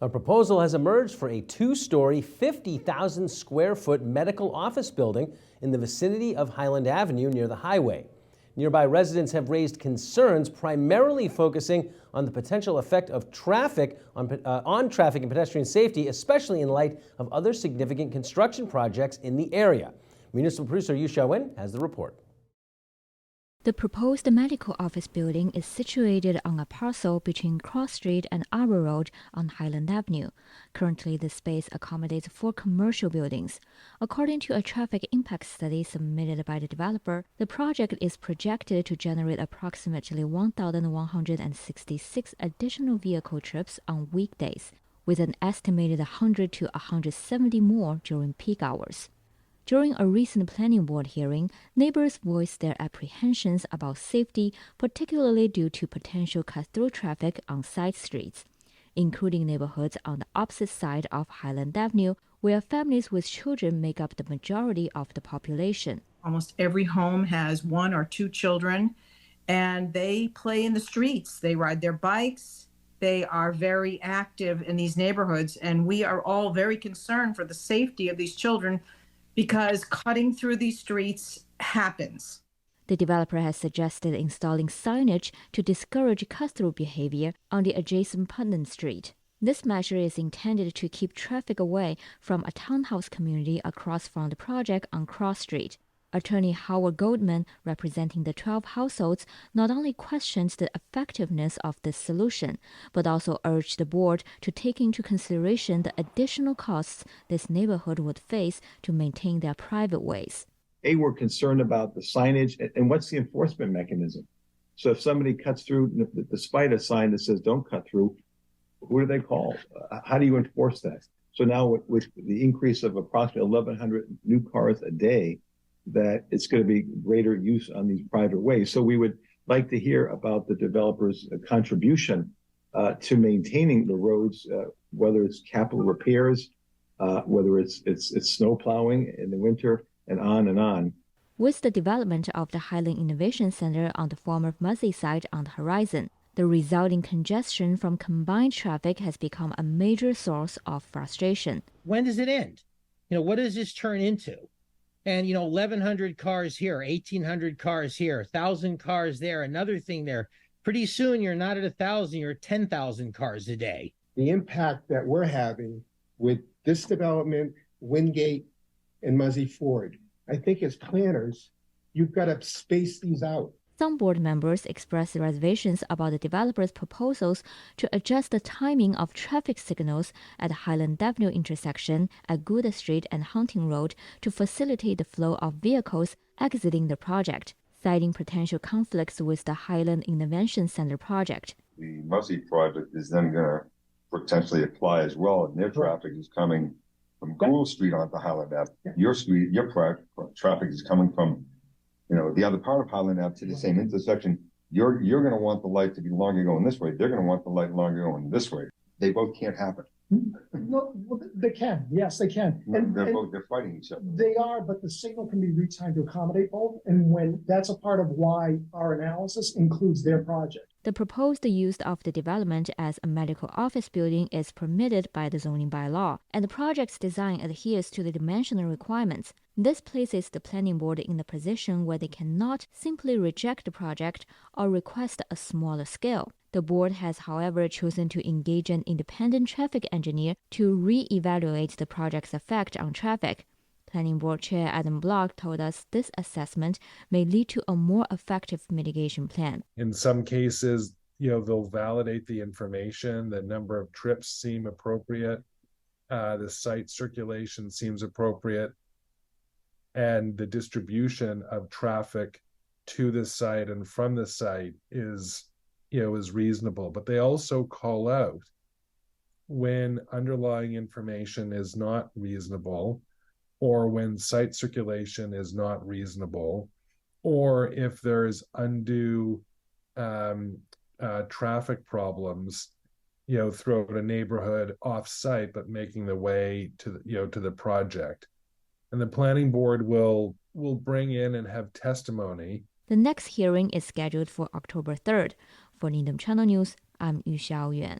A proposal has emerged for a two-story, 50,000 square foot medical office building in the vicinity of Highland Avenue near the highway. Nearby residents have raised concerns, primarily focusing on the potential effect of traffic on traffic and pedestrian safety, especially in light of other significant construction projects in the area. Municipal producer Yu Xiaowen has the report. The proposed medical office building is situated on a parcel between Cross Street and Arbor Road on Highland Avenue. Currently, the space accommodates 4 commercial buildings. According to a traffic impact study submitted by the developer, the project is projected to generate approximately 1,166 additional vehicle trips on weekdays, with an estimated 100 to 170 more during peak hours. During a recent planning board hearing, neighbors voiced their apprehensions about safety, particularly due to potential cut-through traffic on side streets, including neighborhoods on the opposite side of Highland Avenue, where families with children make up the majority of the population. Almost every home has 1 or 2 children, and they play in the streets. They ride their bikes. They are very active in these neighborhoods, and we are all very concerned for the safety of these children because cutting through these streets happens. The developer has suggested installing signage to discourage cut-through behavior on the adjacent Putnam Street. This measure is intended to keep traffic away from a townhouse community across from the project on Cross Street. Attorney Howard Goldman, representing the 12 households, not only questions the effectiveness of this solution, but also urged the board to take into consideration the additional costs this neighborhood would face to maintain their private ways. We're concerned about the signage and what's the enforcement mechanism. So if somebody cuts through, despite a sign that says don't cut through, who do they call? How do you enforce that? So now with the increase of approximately 1,100 new cars a day, that it's going to be greater use on these private ways. So we would like to hear about the developer's contribution to maintaining the roads, whether it's capital repairs, whether it's snow plowing in the winter, and on and on. With the development of the Highland Innovation Center on the former Muzzy site on the horizon, the resulting congestion from combined traffic has become a major source of frustration. When does it end? What does this turn into? And, 1,100 cars here, 1,800 cars here, 1,000 cars there, another thing there. Pretty soon you're not at 1,000, you're at 10,000 cars a day. The impact that we're having with this development, Wingate, and Muzzy Ford, I think as planners, you've got to space these out. Some board members expressed reservations about the developer's proposals to adjust the timing of traffic signals at the Highland Avenue intersection at Gouda Street and Hunting Road to facilitate the flow of vehicles exiting the project, citing potential conflicts with the Highland Innovation Center project. The Muzzy project is then going to potentially apply as well, and their traffic is coming from Gould Street onto Highland Avenue. Your traffic is coming from the other part of Highland Ave to the same intersection. You're going to want the light to be longer going this way. They're going to want the light longer going this way. They both can't happen. No, well, they can. Yes, they can. They're fighting each other. They are, but the signal can be retimed to accommodate both. And when that's a part of why our analysis includes their project. The proposed use of the development as a medical office building is permitted by the zoning bylaw, and the project's design adheres to the dimensional requirements. This places the planning board in the position where they cannot simply reject the project or request a smaller scale. The board has, however, chosen to engage an independent traffic engineer to re-evaluate the project's effect on traffic. Planning Board Chair Adam Block told us this assessment may lead to a more effective mitigation plan. In some cases, they'll validate the information, the number of trips seem appropriate, the site circulation seems appropriate, and the distribution of traffic to the site and from the site is reasonable. But they also call out when underlying information is not reasonable, or when site circulation is not reasonable, or if there's undue traffic problems, throughout a neighborhood off-site, but making the way to the project. And the planning board will bring in and have testimony. The next hearing is scheduled for October 3rd. For Needham Channel News, I'm Yu Xiaoyuan.